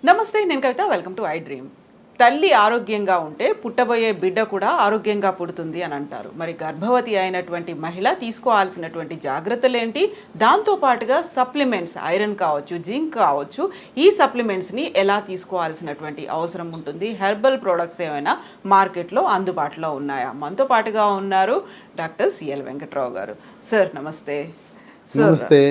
నమస్తే, నేను Kavitha. Welcome to I Dream. తల్లి ఆరోగ్యంగా ఉంటే పుట్టబోయే బిడ్డ కూడా ఆరోగ్యంగా పుడుతుంది అని అంటారు. మరి గర్భవతి అయినటువంటి మహిళ తీసుకోవాల్సినటువంటి జాగ్రత్తలు ఏంటి? దాంతో పాటుగా సప్లిమెంట్స్, ఐరన్ కావచ్చు, జింక్ కావచ్చు, ఈ సప్లిమెంట్స్ని ఎలా తీసుకోవాల్సినటువంటి అవసరం ఉంటుంది? హెర్బల్ ప్రోడక్ట్స్ ఏమైనా మార్కెట్లో అందుబాటులో ఉన్నాయా? మనతో పాటుగా ఉన్నారు డాక్టర్ సిఎల్ వెంకట్రావు గారు. సార్ నమస్తే. నమస్తే.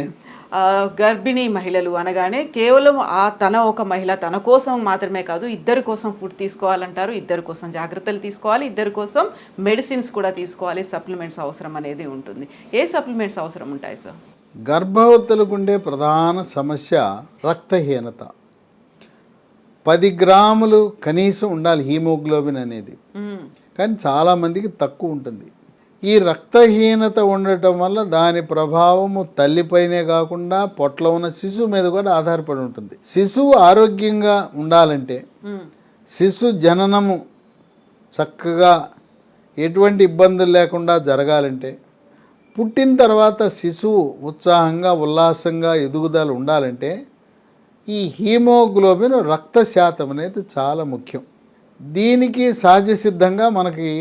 గర్భిణీ మహిళలు అనగానే కేవలం తన ఒక మహిళ తన కోసం మాత్రమే కాదు, ఇద్దరి కోసం ఫుడ్ తీసుకోవాలంటారు, ఇద్దరి కోసం జాగ్రత్తలు తీసుకోవాలి, ఇద్దరి కోసం మెడిసిన్స్ కూడా తీసుకోవాలి, సప్లిమెంట్స్ అవసరం అనేది ఉంటుంది. ఏ సప్లిమెంట్స్ అవసరం ఉంటాయి సార్? గర్భవతులకు ఉండే ప్రధాన సమస్య రక్తహీనత. 10 గ్రాములు కనీసం ఉండాలి హీమోగ్లోబిన్ అనేది, కానీ చాలామందికి తక్కువ ఉంటుంది. ఈ రక్తహీనత ఉండటం వల్ల దాని ప్రభావము తల్లిపైనే కాకుండా పొట్టలో ఉన్న శిశువు మీద కూడా ఆధారపడి ఉంటుంది. శిశువు ఆరోగ్యంగా ఉండాలంటే, శిశు జననము చక్కగా ఎటువంటి ఇబ్బందులు లేకుండా జరగాలంటే, పుట్టిన తర్వాత శిశువు ఉత్సాహంగా ఉల్లాసంగా ఎదుగుదల ఉండాలంటే ఈ హీమోగ్లోబిన్ రక్త శాతం అనేది చాలా ముఖ్యం. దీనికి సహజసిద్ధంగా మనకి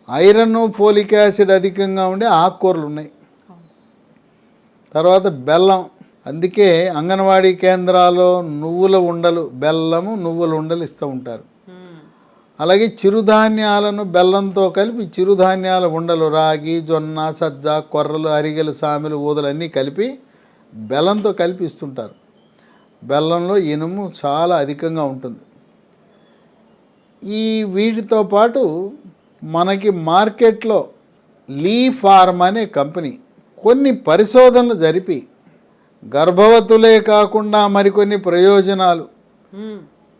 ఐరన్, ఫోలిక్ యాసిడ్ అధికంగా ఉండే ఆకుకూరలు ఉన్నాయి. తర్వాత బెల్లం, అందుకే అంగన్వాడీ కేంద్రాల్లో నువ్వుల ఉండలు, బెల్లము నువ్వుల ఉండలు ఇస్తూ ఉంటారు. అలాగే చిరుధాన్యాలను బెల్లంతో కలిపి చిరుధాన్యాల ఉండలు, రాగి, జొన్న, సజ్జ, కొర్రలు, అరిగెలు, సామెలు, ఊదలు అన్నీ కలిపి బెల్లంతో కలిపి ఇస్తుంటారు. బెల్లంలో ఇనుము చాలా అధికంగా ఉంటుంది. ఈ వీటితో పాటు మనకి మార్కెట్లో లీ ఫార్మ్ అనే కంపెనీ కొన్ని పరిశోధనలు జరిపి గర్భవతులే కాకుండా మరికొన్ని ప్రయోజనాలు,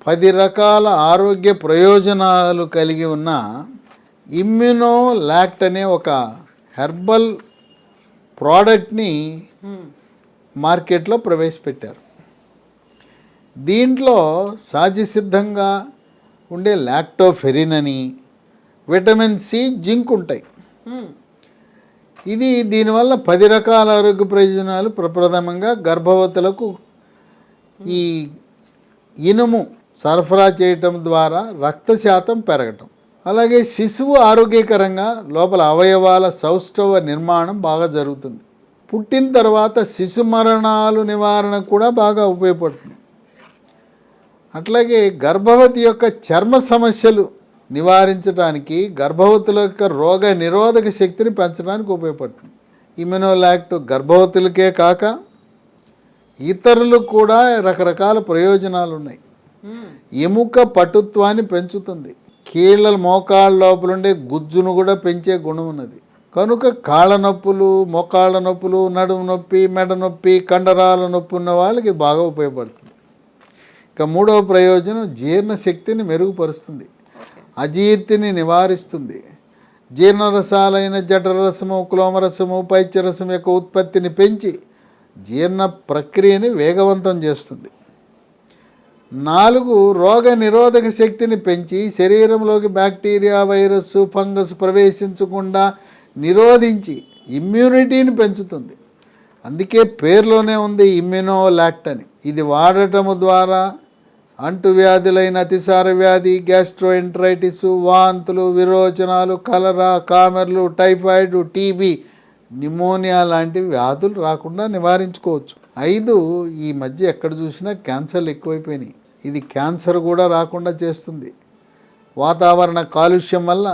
10 రకాల ఆరోగ్య ప్రయోజనాలు కలిగి ఉన్న ఇమ్యునోలాక్ట్ అనే ఒక హెర్బల్ ప్రోడక్ట్ని మార్కెట్లో ప్రవేశపెట్టారు. దీంట్లో సహజసిద్ధంగా ఉండే లాక్టోఫెరిన్ అని, విటమిన్ సి, జింక్ ఉంటాయి. ఇది దీనివల్ల 10 రకాల ఆరోగ్య ప్రయోజనాలు. ప్రప్రథమంగా గర్భవతులకు ఈ ఇనుము సరఫరా చేయటం ద్వారా రక్త శాతం పెరగటం, అలాగే శిశువు ఆరోగ్యకరంగా లోపల అవయవాల సౌష్ఠవ నిర్మాణం బాగా జరుగుతుంది. పుట్టిన తర్వాత శిశు మరణాలు నివారణ కూడా బాగా ఉపయోగపడుతుంది. అట్లాగే గర్భవతి యొక్క చర్మ సమస్యలు నివారించడానికి, గర్భవతుల యొక్క రోగ నిరోధక శక్తిని పెంచడానికి ఉపయోగపడుతుంది. ఇమ్యునోలాక్ట్ గర్భవతులకే కాక ఇతరులకు కూడా రకరకాల ప్రయోజనాలు ఉన్నాయి. ఎముక పటుత్వాన్ని పెంచుతుంది. కీళ్ళ మోకాళ్ళ లోపల ఉండే గుజ్జును కూడా పెంచే గుణం ఉన్నది. కనుక కాళ్ళ నొప్పులు, మోకాళ్ళ నొప్పులు, నడుము నొప్పి, మెడ నొప్పి, కండరాల నొప్పి ఉన్న వాళ్ళకి బాగా ఉపయోగపడుతుంది. ఇక 3వ ప్రయోజనం జీర్ణశక్తిని మెరుగుపరుస్తుంది, అజీర్తిని నివారిస్తుంది. జీర్ణరసాలైన జఠరరసము, క్లోమరసము, పైత్యరసం యొక్క ఉత్పత్తిని పెంచి జీర్ణ ప్రక్రియని వేగవంతం చేస్తుంది. 4 రోగ నిరోధక శక్తిని పెంచి శరీరంలోకి బ్యాక్టీరియా, వైరస్, ఫంగస్ ప్రవేశించకుండా నిరోధించి ఇమ్యూనిటీని పెంచుతుంది. అందుకే పేరులోనే ఉంది ఇమ్యునోలాక్ట్ అని. ఇది వాడటము ద్వారా అంటువ్యాధులైన అతిసార వ్యాధి, గ్యాస్ట్రోఎంట్రైటిస్, వాంతులు, విరోచనాలు, కలరా, కామెర్లు, టైఫాయిడ్, టీబీ, న్యూమోనియా లాంటి వ్యాధులు రాకుండా నివారించుకోవచ్చు. 5 ఈ మధ్య ఎక్కడ చూసినా క్యాన్సర్లు ఎక్కువైపోయినాయి. ఇది క్యాన్సర్ కూడా రాకుండా చేస్తుంది. వాతావరణ కాలుష్యం వల్ల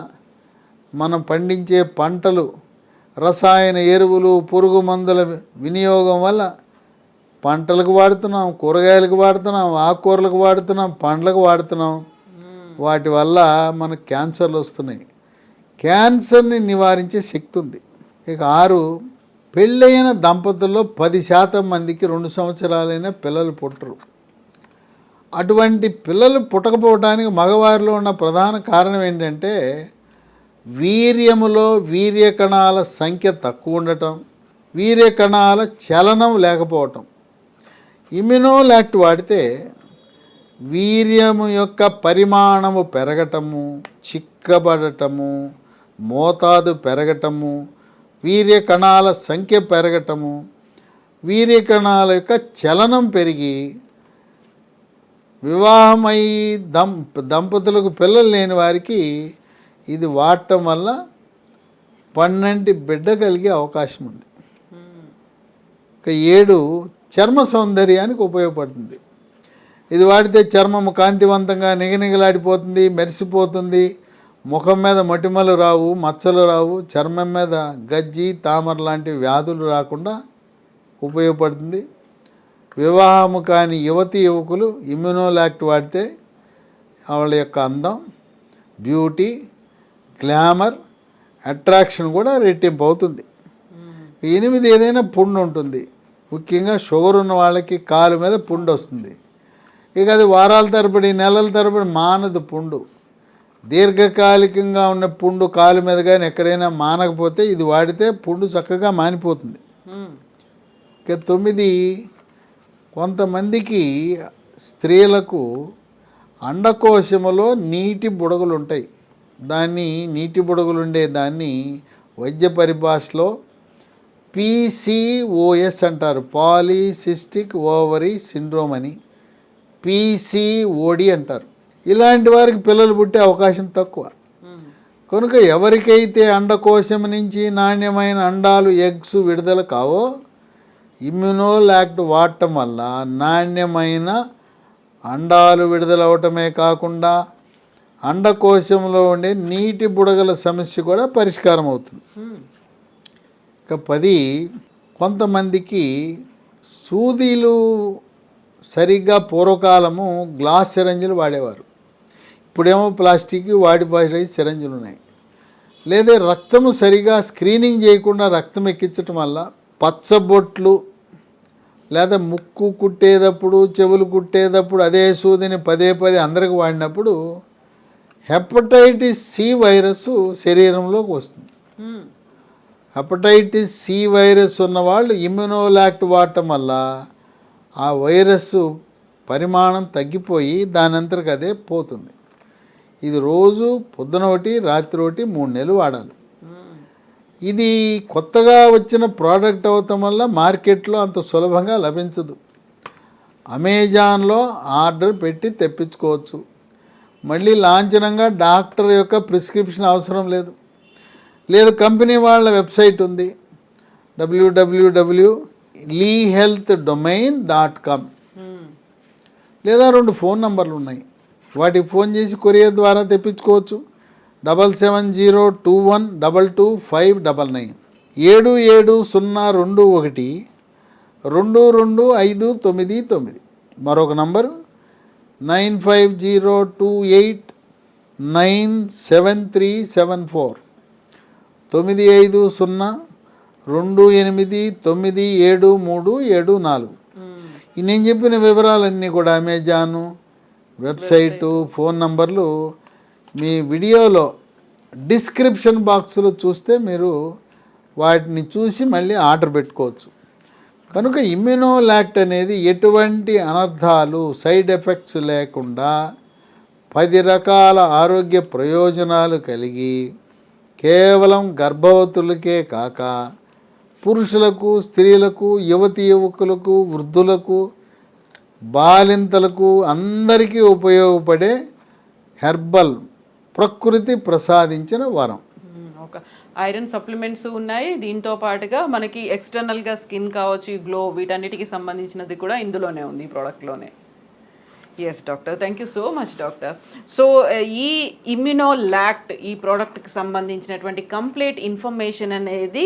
మనం పండించే పంటలు, రసాయన ఎరువులు, పురుగు మందుల వినియోగం వల్ల పంటలకు వాడుతున్నాం, కూరగాయలకు వాడుతున్నాం, ఆకుకూరలకు వాడుతున్నాం, పండ్లకు వాడుతున్నాం. వాటి వల్ల మనకు క్యాన్సర్లు వస్తున్నాయి. క్యాన్సర్ని నివారించే శక్తి ఉంది. ఇక 6 పెళ్ళైన దంపతుల్లో 10% మందికి 2 సంవత్సరాలైన పిల్లలు పుట్టరు. అటువంటి పిల్లలు పుట్టకపోవడానికి మగవారిలో ఉన్న ప్రధాన కారణం ఏంటంటే వీర్యములో వీర్యకణాల సంఖ్య తక్కువ ఉండటం, వీర్యకణాల చలనం లేకపోవటం. ఇమ్యునోలాక్ట్ వాడితే వీర్యము యొక్క పరిమాణము పెరగటము, చిక్కబడటము, మోతాదు పెరగటము, వీర్యకణాల సంఖ్య పెరగటము, వీర్యకణాల యొక్క చలనం పెరిగి వివాహమై దంపతులకు పిల్లలు లేని వారికి ఇది వాడటం వల్ల పన్నంటి బిడ్డ కలిగే అవకాశం ఉంది. ఇక 7 చర్మ సౌందర్యానికి ఉపయోగపడుతుంది. ఇది వాడితే చర్మము కాంతివంతంగా నిగనిగలాడిపోతుంది, మెరిసిపోతుంది. ముఖం మీద మొటిమలు రావు, మచ్చలు రావు, చర్మం మీద గజ్జి తామర లాంటి వ్యాధులు రాకుండా ఉపయోగపడుతుంది. వివాహము కాని యువకులు ఇమ్యునోలాక్ట్ వాడితే వాళ్ళ యొక్క అందం, బ్యూటీ, గ్లామర్, అట్రాక్షన్ కూడా రెట్టింపు అవుతుంది. 8 ఏదైనా పుండు ఉంటుంది. ముఖ్యంగా షుగర్ ఉన్న వాళ్ళకి కాలు మీద పుండు వస్తుంది. ఇక అది వారాల తరబడి నెలల తరబడి మానదు పుండు. దీర్ఘకాలికంగా ఉన్న పుండు కాలు మీద కానీ ఎక్కడైనా మానకపోతే ఇది వాడితే పుండు చక్కగా మానిపోతుంది. ఇక 9 కొంతమందికి స్త్రీలకు అండకోశములో నీటి బుడగలు ఉంటాయి. నీటి బుడగలు ఉండే దాన్ని వైద్య పరిభాషలో PCOS అంటారు, పాలీసిస్టిక్ ఓవరీ సిండ్రోమ్ అని. PCOD అంటారు. ఇలాంటి వారికి పిల్లలు పుట్టే అవకాశం తక్కువ. కనుక ఎవరికైతే అండకోశం నుంచి నాణ్యమైన అండాలు ఎగ్స్ విడుదల కావో ఇమ్యునోలాక్ట్ వాడటం వల్ల నాణ్యమైన అండాలు విడుదలవటమే కాకుండా అండకోశంలో ఉండే నీటి బుడగల సమస్య కూడా పరిష్కారం అవుతుంది. ఇక 10 కొంతమందికి సూదీలు సరిగ్గా పూర్వకాలము గ్లాస్ సిరంజులు వాడేవారు. ఇప్పుడేమో ప్లాస్టిక్ వాడిపాయి సిరంజులు ఉన్నాయి. లేదా రక్తము సరిగా స్క్రీనింగ్ చేయకుండా రక్తం ఎక్కించటం వల్ల పచ్చబొట్లు లేదా ముక్కు కుట్టేటప్పుడు చెవులు కుట్టేటప్పుడు అదే సూదిని పదే అందరికి వాడినప్పుడు హెపటైటిస్ C వైరస్ శరీరంలోకి వస్తుంది. హెపటైటిస్ C వైరస్ ఉన్నవాళ్ళు ఇమ్యునోలాక్ట్ వాడటం వల్ల ఆ వైరస్ పరిమాణం తగ్గిపోయి దానంతరకు అదే పోతుంది. ఇది రోజు పొద్దున ఒకటి రాత్రి ఒకటి 3 నెలలు వాడాలి. ఇది కొత్తగా వచ్చిన ప్రోడక్ట్ అవటం వల్ల మార్కెట్లో అంత సులభంగా లభించదు. అమెజాన్లో ఆర్డర్ పెట్టి తెప్పించుకోవచ్చు. మళ్ళీ లాంఛనంగా డాక్టర్ యొక్క ప్రిస్క్రిప్షన్ అవసరం లేదు. కంపెనీ వాళ్ళ వెబ్సైట్ ఉంది, www.lehealthdomain.com. లేదా 2 ఫోన్ నంబర్లు ఉన్నాయి, వాటికి ఫోన్ చేసి కొరియర్ ద్వారా తెప్పించుకోవచ్చు. 7702122599 7702212259. మరొక నంబరు 9502897374 9502897374. నేను చెప్పిన వివరాలన్నీ కూడా అమెజాను వెబ్సైటు ఫోన్ నంబర్లు మీ వీడియోలో డిస్క్రిప్షన్ బాక్స్లో చూస్తే మీరు వాటిని చూసి మళ్ళీ ఆర్డర్ పెట్టుకోవచ్చు. కనుక ఇమ్యునోలాక్ట్ అనేది ఎటువంటి అనర్థాలు సైడ్ ఎఫెక్ట్స్ లేకుండా 10 రకాల ఆరోగ్య ప్రయోజనాలు కలిగి కేవలం గర్భవతులకే కాక పురుషులకు, స్త్రీలకు, యువకులకు, వృద్ధులకు, బాలింతలకు అందరికీ ఉపయోగపడే హెర్బల్ ప్రకృతి ప్రసాదించిన వరం. ఒక ఐరన్ సప్లిమెంట్స్ ఉన్నాయి. దీంతో పాటుగా మనకి ఎక్స్టర్నల్గా స్కిన్ కావచ్చు, గ్లో, వీటన్నిటికి సంబంధించినది కూడా ఇందులోనే ఉంది, ఈ ప్రోడక్ట్లోనే. Yes doctor, thank you so much doctor. So ఈ ఇమ్యునోలాక్ట్ ఈ ప్రోడక్ట్కి సంబంధించినటువంటి కంప్లీట్ ఇన్ఫర్మేషన్ అనేది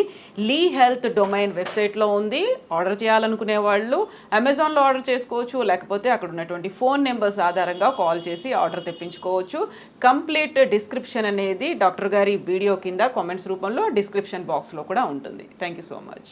లీ హెల్త్ డొమైన్ వెబ్సైట్లో ఉంది. ఆర్డర్ చేయాలనుకునే వాళ్ళు అమెజాన్లో ఆర్డర్ చేసుకోవచ్చు, లేకపోతే అక్కడ ఉన్నటువంటి ఫోన్ నెంబర్స్ ఆధారంగా కాల్ చేసి ఆర్డర్ తెప్పించుకోవచ్చు. కంప్లీట్ డిస్క్రిప్షన్ అనేది డాక్టర్ గారి వీడియో కింద కామెంట్స్ రూపంలో డిస్క్రిప్షన్ బాక్స్లో కూడా ఉంటుంది. Thank you so much.